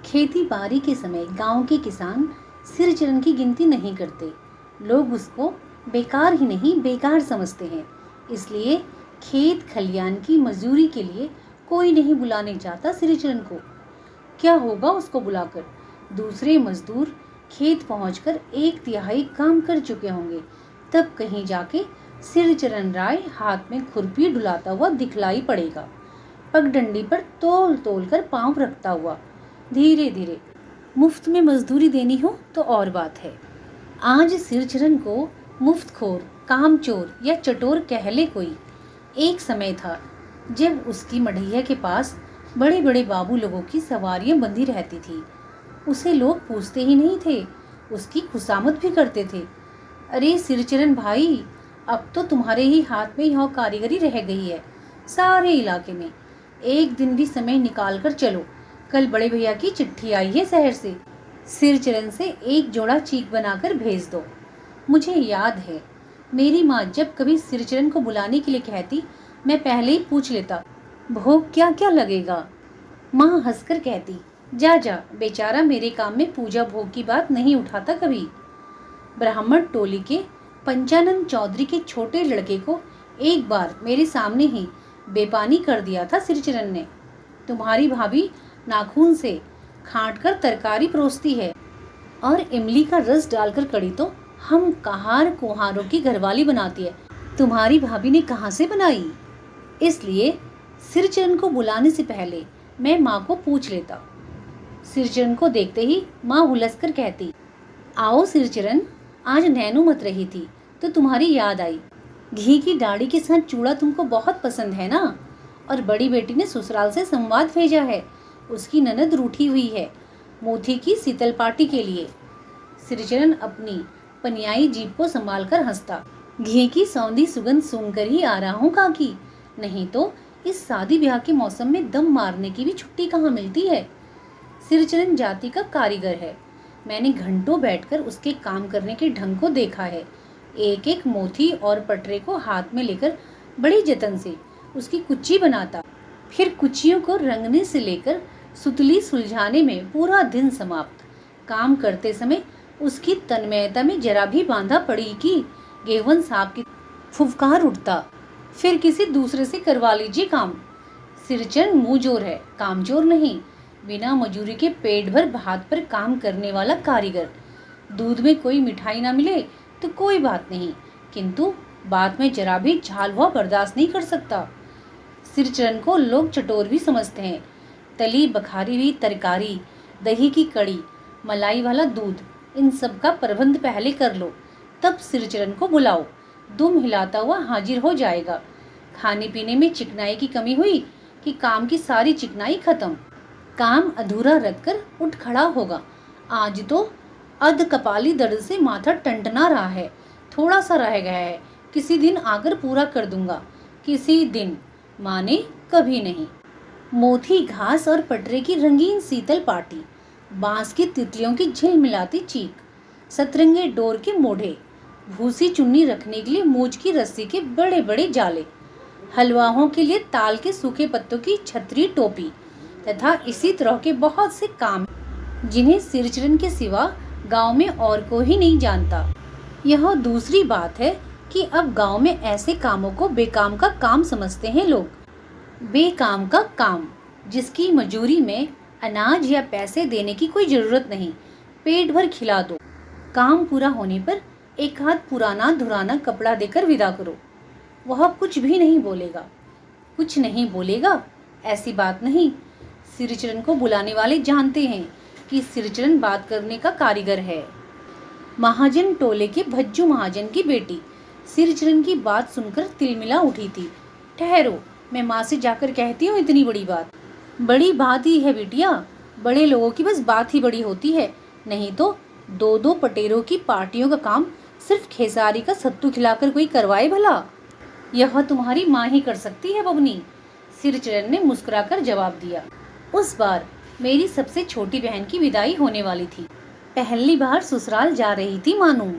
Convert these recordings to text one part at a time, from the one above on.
खेती बाड़ी के समय गांव के किसान सिरचरण की गिनती नहीं करते। लोग उसको बेकार ही नहीं बेकार समझते हैं। इसलिए खेत खलियान की मजदूरी के लिए कोई नहीं बुलाने जाता सिरचरण को। क्या होगा उसको बुलाकर? दूसरे मजदूर खेत पहुंचकर 1/3 काम कर चुके होंगे। तब कहीं जाके सिरचरण राय हाथ में खुरपी ढुलाता हुआ दिखलाई पड़ेगा, पगडंडी पर तोल तोल कर पांव रखता हुआ। धीरे धीरे मुफ्त में मजदूरी देनी हो तो और बात है। आज सिरचरण को मुफ्तखोर, कामचोर या चटोर कह ले कोई। एक समय था जब उसकी मढ़ैया के पास बड़े बड़े बाबू लोगों की सवारियां बंधी रहती थी। उसे लोग पूछते ही नहीं थे, उसकी खुशामद भी करते थे। अरे सिरचरण भाई, अब तो तुम्हारे ही हाथ में यह कारीगरी रह गई है सारे इलाके में। एक दिन भी समय निकाल कर चलो, कल बड़े भैया की चिट्ठी आई है शहर से। सिरचरण से एक जोड़ा चीक बनाकर भेज दो। मुझे याद है मेरी माँ जब कभी सिरचरण को बुलाने के लिए कहती, मैं पहले ही पूछ लेता, भोग क्या क्या लगेगा। माँ हंसकर कहती, जा जा, बेचारा मेरे काम में पूजा भोग की बात नहीं उठाता कभी। ब्राह्मण टोली के पंचानंद चौधरी के छोटे लड़के को एक बार मेरे सामने ही बेपानी कर दिया था सिरचरण ने। तुम्हारी भाभी नाखून से खांट कर तरकारी परोसती है और इमली का रस डालकर कड़ी तो हम कहार कुहारों की घरवाली बनाती है। तुम्हारी भाभी ने कहाँ से बनाई? इसलिए सिरचरण को बुलाने से पहले मैं माँ को पूछ लेता। सिरचरण को देखते ही माँ हुलसकर कहती, आओ सिरचरण, आज नैनू मत रही थी तो तुम्हारी याद आई। घी की डाढ़ी के साथ चूड़ा तुमको बहुत पसंद है ना? और बड़ी बेटी ने ससुराल से संवाद भेजा है, उसकी ननद रूठी हुई है मोती की शीतल पार्टी के लिए। सिरचरण अपनी पनियाई जीभ को संभाल कर हंसता, घी की सौंधी सुगंध सूंघकर ही आ रहा हूँ काकी, नहीं तो इस शादी ब्याह के मौसम में दम मारने की भी छुट्टी कहाँ मिलती है। सिरचरण जाति का कारीगर है। मैंने घंटों बैठकर उसके काम करने के ढंग को देखा है। एक एक मोती और पटरे को हाथ में लेकर बड़े जतन से उसकी कुच्ची बनाता, फिर कुच्चियों को रंगने से लेकर सुतली सुलझाने में पूरा दिन समाप्त। काम करते समय उसकी तन्मयता में जरा भी बांधा पड़ी कि गेवन साहब की फुफकार उठता, फिर किसी दूसरे से करवा लीजिए काम। सिरचरण मुंहजोर है, कामचोर नहीं। बिना मजूरी के पेट भर भात पर काम करने वाला कारीगर। दूध में कोई मिठाई ना मिले तो कोई बात नहीं, किंतु बात में जरा भी झाल हुआ बर्दाश्त नहीं कर सकता। सिरचरण को लोग चटोर भी समझते हैं। तली बखारी हुई तरकारी, दही की कड़ी, मलाई वाला दूध, इन सब का प्रबंध पहले कर लो, तब सिरचरण को बुलाओ। दुम हिलाता हुआ हाजिर हो जाएगा। खाने पीने में चिकनाई की कमी हुई कि काम की सारी चिकनाई खत्म। काम अधूरा रखकर उठ खड़ा होगा। आज तो अध कपाली दर्द से माथा टंटना रहा है, थोड़ा सा रह गया है, किसी दिन आकर पूरा कर दूंगा। किसी दिन माने कभी नहीं। मोती घास और पटरे की रंगीन शीतल पार्टी, बांस की तितलियों की झिलमिलाती चीख, सतरंगे डोर के मोढ़े, भूसी चुन्नी रखने के लिए मूंछ की रस्सी के बड़े बड़े जाले, हलवाओं के लिए ताल के सूखे पत्तों की छतरी टोपी तथा इसी तरह के बहुत से काम जिन्हें सिरचरण के सिवा गांव में और कोई ही नहीं जानता। यह दूसरी बात है कि अब गांव में ऐसे कामों को बेकाम का काम समझते हैं लोग। बेकाम का काम, जिसकी मजूरी में अनाज या पैसे देने की कोई जरूरत नहीं, पेट भर खिला दो। काम पूरा होने पर एक हाथ पुराना धुराना कपड़ा देकर विदा करो। वह कुछ भी नहीं बोलेगा। कुछ नहीं बोलेगा ऐसी बात नहीं। सिरचरण को बुलाने वाले जानते हैं कि सिरचरण बात करने का कारीगर है। महाजन टोले के भज्जू महाजन की बेटी सिरचरण की बात सुनकर तिलमिला उठी थी। ठहरो, मैं माँ से जाकर कहती हूँ इतनी बड़ी बात। बड़ी बात ही है बिटिया, बड़े लोगों की बस बात ही बड़ी होती है, नहीं तो दो दो पटेरों की पार्टियों का काम सिर्फ खेसारी का सत्तू खिलाकर कोई करवाए भला? यह तुम्हारी माँ ही कर सकती है बबनी, सिरचरण ने मुस्कुराकर जवाब दिया। उस बार मेरी सबसे छोटी बहन की विदाई होने वाली थी। पहली बार ससुराल जा रही थी मानू।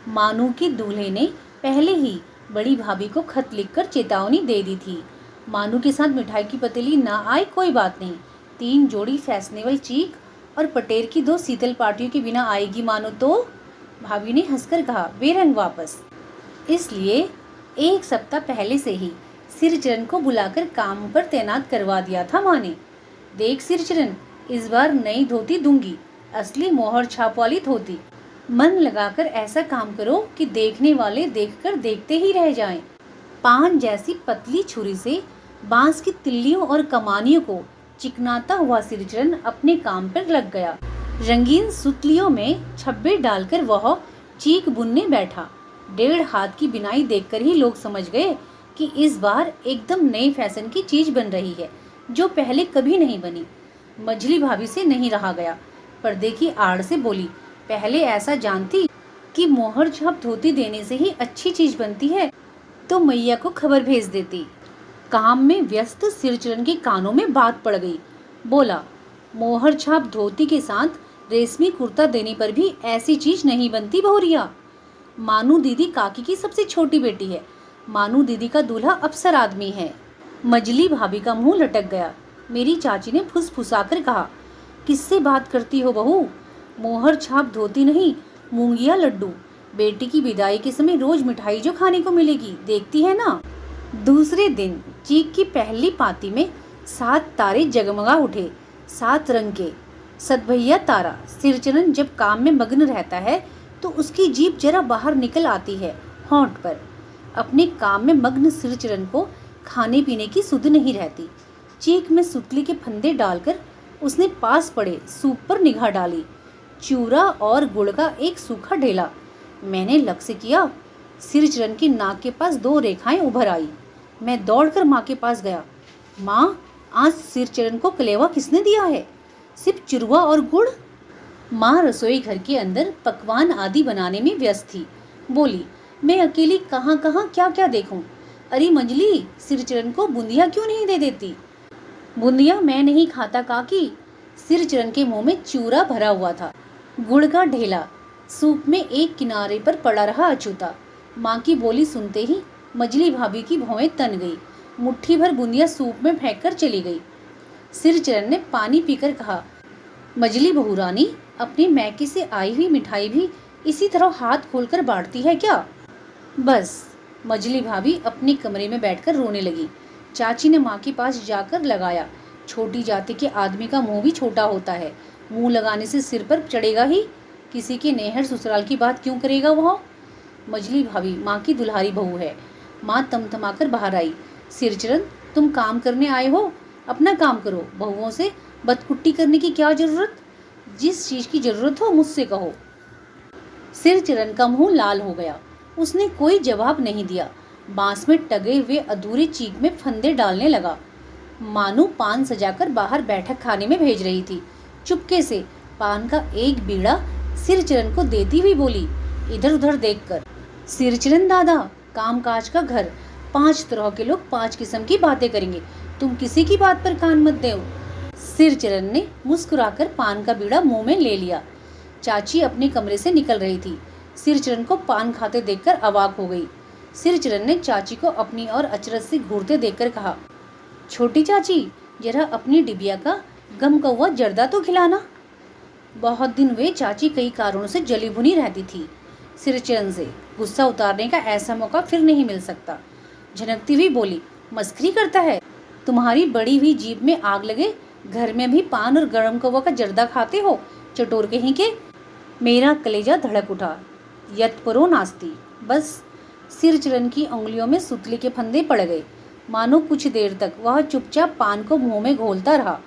मानू के दूल्हे ने पहले ही बड़ी भाभी को खत लिखकर चेतावनी दे दी थी। मानू के साथ मिठाई की पतीली ना आए कोई बात नहीं, 3 जोड़ी फैशनेबल चीक और पटेर की 2 शीतल पार्टियों के बिना आएगी मानो तो? भाभी ने हंसकर कहा, बेरंग वापस। इसलिए 1 सप्ताह पहले से ही सिरचरण को बुलाकर काम पर तैनात करवा दिया था माँ ने। देख सिरचरण, इस बार नई धोती दूंगी, असली मोहर छाप वाली धोती। मन लगाकर ऐसा काम करो कि देखने वाले देखकर देखते ही रह जाएं। पान जैसी पतली छुरी से बांस की तिल्लियों और कमानियों को चिकनाता हुआ सिरचरण अपने काम पर लग गया। रंगीन सुतलियों में छब्बे डालकर वह चीक बुनने बैठा। 1.5 हाथ की बिनाई देखकर ही लोग समझ गए कि इस बार एकदम नए फैशन की चीज बन रही है, जो पहले कभी नहीं बनी। मझली भाभी से नहीं रहा गया, पर्दे की आड़ से बोली, पहले ऐसा जानती कि मोहर छाप धोती देने से ही अच्छी चीज बनती है तो मैया को खबर भेज देती। काम में व्यस्त सिरचरण के कानों में बात पड़ गई। बोला, मोहर छाप धोती के साथ रेशमी कुर्ता देने पर भी ऐसी चीज नहीं बनती बहुरिया। मानू दीदी काकी की सबसे छोटी बेटी है। मानू दीदी का दूल्हा अफसर आदमी है। मजली भाभी का मुंह लटक गया। मेरी चाची ने फुसफुसाकर कहा, किससे बात करती हो बहू? मोहर छाप धोती नहीं, मूंगिया लड्डू। बेटी की विदाई के समय रोज मिठाई जो खाने को मिलेगी, देखती है ना। दूसरे दिन चीक की पहली पाती में 7 तारे जगमगा उठे, 7 रंग के। सतभैया तारा। सिरचरण जब काम में मग्न रहता है तो उसकी जीभ जरा बाहर निकल आती है होंठ पर। अपने काम में मग्न सिरचरण को खाने पीने की सुध नहीं रहती। चीक में सुतली के फंदे डालकर उसने पास पड़े सूप पर निगाह डाली। चूरा और गुड़ का एक सूखा ढेला। मैंने लक्ष्य किया। सिरचरण की नाक के पास 2 रेखाएं उभर आई। मैं दौड़कर माँ के पास गया। माँ, आज सिरचरण को कलेवा किसने दिया है? सिर्फ चुरवा और गुड़? माँ रसोई घर के अंदर पकवान आदि बनाने में व्यस्त थी। बोली, मैं अकेली कहाँ कहाँ क्या क्या देखूं। अरे मंजली, सिरचरण को बूंदिया क्यों नहीं दे देती? बूंदिया मैं नहीं खाता काकी। सिरचरण के मुंह में चूरा भरा हुआ था, गुड़ का ढेला सूप में एक किनारे पर पड़ा रहा अछूता। माँ की बोली सुनते ही मजली भाभी की भौएं तन गई। मुट्ठी भर बूंदिया सूप में फेंक कर चली गई। सिरचरण ने पानी पीकर कहा, मजली बहू रानी, अपने मैके से आई हुई मिठाई भी इसी तरह हाथ खोलकर बांटती है क्या? बस। मजली भाभी अपने कमरे में बैठकर रोने लगी। चाची ने माँ के पास जाकर लगाया। छोटी जाति के आदमी का मुंह भी छोटा होता है। मुंह लगाने से सिर पर चढ़ेगा ही। किसी के नैहर ससुराल की बात क्यों करेगा वह? मजली भाभी माँ की दुल्हारी बहू है। माँ तमतमाकर बाहर आई। सिरचरण, तुम काम करने आए हो, अपना काम करो। बहुओं से बदकुट्टी करने की क्या जरूरत? जिस चीज की जरूरत हो मुझसे कहो। सिरचरण का मुंह लाल हो गया। उसने कोई जवाब नहीं दिया। बांस में टगे हुए अधूरे चीक में फंदे डालने लगा। मानू पान सजाकर बाहर बैठक खाने में भेज रही थी। चुपके से पान का एक बीड़ा सिरचरण को देती हुई बोली, इधर उधर देखकर, सिरचरण दादा, कामकाज का घर, 5 तरह के लोग 5 किस्म की बातें करेंगे, तुम किसी की बात पर कान मत दो। सिरचरण ने मुस्कुराकर पान का बीड़ा मुंह में ले लिया। चाची अपने कमरे से निकल रही थी। सिरचरण को पान खाते देखकर अवाक हो गई। सिरचरण ने चाची को अपनी ओर अचरज से घूरते देखकर कहा, छोटी चाची, जरा अपनी डिबिया का गम कौवा जर्दा तो खिलाना। बहुत दिन वे चाची कई कारणों से जली भुनी रहती थी। सिरचरण से गुस्सा उतारने का ऐसा मौका फिर नहीं मिल सकता। झनकती हुई बोली, मस्करी करता है? तुम्हारी बड़ी हुई जीभ में आग लगे, घर में भी पान और गरम कौवा का जर्दा खाते हो, चटोर कहीं के। मेरा कलेजा धड़क उठा। यत्परो नास्ती। बस। सिरचरण की उंगलियों में सुतली के फंदे पड़ गए। मानो कुछ देर तक वह चुपचाप पान को मुंह में घोलता रहा।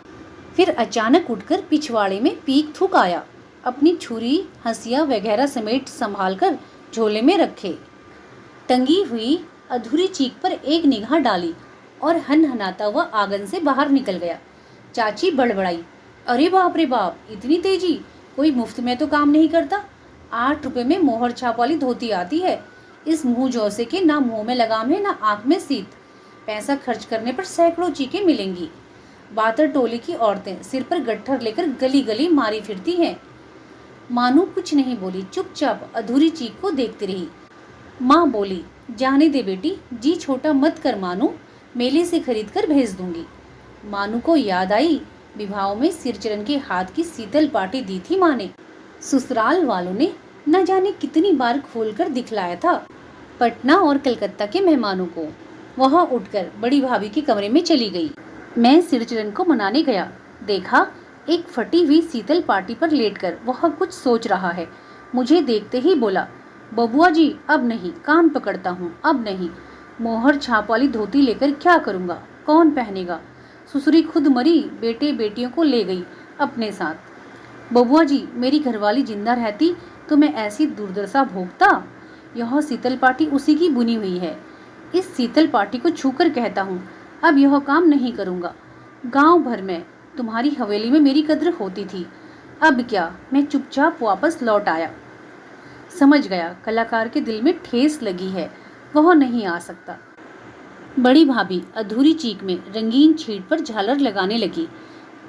फिर अचानक उठकर पिछवाड़े में पीक थूक आया। अपनी छुरी, हंसिया वगैरह समेट संभाल कर झोले में रखे। टंगी हुई अधूरी चीक पर एक निगाह डाली और हनहनाता हुआ आंगन से बाहर निकल गया। चाची बड़बड़ाई, अरे बाप रे बाप, इतनी तेजी! कोई मुफ्त में तो काम नहीं करता। 8 रुपए में मोहर छाप वाली धोती आती है। इस मुंह जौसे के ना मुंह में लगाम है ना आंख में सीत। पैसा खर्च करने पर सैकड़ों चीखें मिलेंगी। बातर टोली की औरतें सिर पर गट्ठर लेकर गली गली मारी फिरती हैं। मानू कुछ नहीं बोली, चुपचाप अधूरी चीख को देखती रही। माँ बोली, जाने दे बेटी, जी छोटा मत कर मानू, मेले से खरीद कर भेज दूंगी। मानू को याद आई विवाह में सिरचरण के हाथ की शीतल पाटी दी थी माँ ने। ससुराल वालों ने न जाने कितनी बार खोलकर दिखलाया था पटना और कलकत्ता के मेहमानों को। वह उठकर बड़ी भाभी के कमरे में चली गई। मैं सिरचरण को मनाने गया, देखा एक फटी हुई शीतल पाटी पर लेटकर वह कुछ सोच रहा है। मुझे देखते ही बोला, बबुआ जी अब नहीं, कान पकड़ता हूँ, अब नहीं। मोहर छाप वाली धोती लेकर क्या करूँगा, कौन पहनेगा? ससुरी खुद मरी, बेटे बेटियों को ले गई अपने साथ। बबुआ जी मेरी घरवाली जिंदा रहती तो मैं ऐसी दुर्दशा भोगता। यह शीतल पाटी उसी की बुनी हुई है। इस शीतल पाटी को छूकर कहता हूँ अब यह काम नहीं करूँगा। गांव भर में तुम्हारी हवेली में मेरी कद्र होती थी, अब क्या? मैं चुपचाप वापस लौट आया। समझ गया कलाकार के दिल में ठेस लगी है, वह नहीं आ सकता। बड़ी भाभी अधूरी चीख में रंगीन छीट पर झालर लगाने लगी।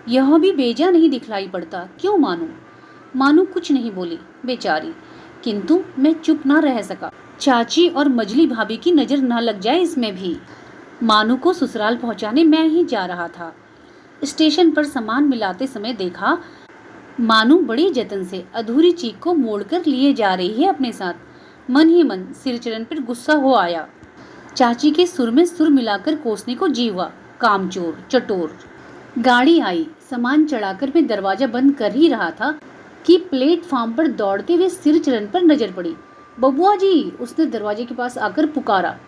यह भी बेजा नहीं दिखलाई पड़ता, क्यों मानू? मानू कुछ नहीं बोली बेचारी, किंतु मैं चुप ना रह सका। चाची और मजली भाभी की नजर ना लग जाए इसमें भी। मानू को ससुराल पहुंचाने मैं ही जा रहा था। स्टेशन पर सामान मिलाते समय देखा मानू बड़ी जतन से अधूरी चीख को मोड़कर लिए जा रही है अपने साथ। मन ही मन सिरचरण पर गुस्सा हो आया। चाची के सुर में सुर मिलाकर कोसने को जी हुआ, कामचोर चटोर। गाड़ी आई, सामान चढ़ाकर मैं दरवाजा बंद कर ही रहा था कि प्लेटफॉर्म पर दौड़ते हुए सिरचरण पर नजर पड़ी। बबुआ जी, उसने दरवाजे के पास आकर पुकारा।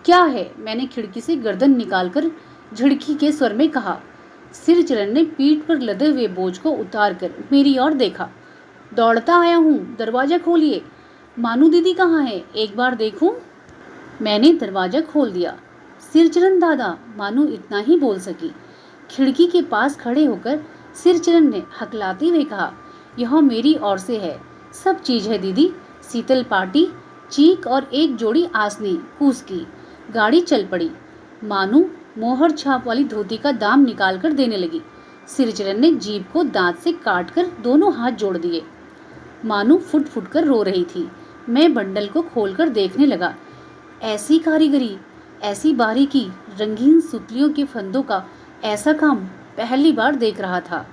क्या है? मैंने खिड़की से गर्दन निकालकर झिड़की के स्वर में कहा। सिरचरण ने पीठ पर लदे हुए बोझ को उतारकर मेरी ओर देखा। दौड़ता आया हूँ, दरवाजा खोलिए। मानू दीदी कहाँ है, एक बार देखूं? मैंने दरवाजा खोल दिया। सिरचरण दादा, मानू इतना ही बोल सकी। खिड़की के पास खड़े होकर सिरचरण ने हकलाते हुए कहा, यह मेरी ओर से है, सब चीज है दीदी, शीतल पाटी, चीक और एक जोड़ी आसनी कूस की। गाड़ी चल पड़ी। मानू मोहर छाप वाली धोती का दाम निकाल कर देने लगी। सिरचरण ने जीभ को दांत से काटकर दोनों हाथ जोड़ दिए। मानू फुट फुट कर रो रही थी। मैं बंडल को खोलकर देखने लगा। ऐसी कारीगरी, ऐसी बारीकी, रंगीन सुतलियों के फंदों का ऐसा काम पहली बार देख रहा था।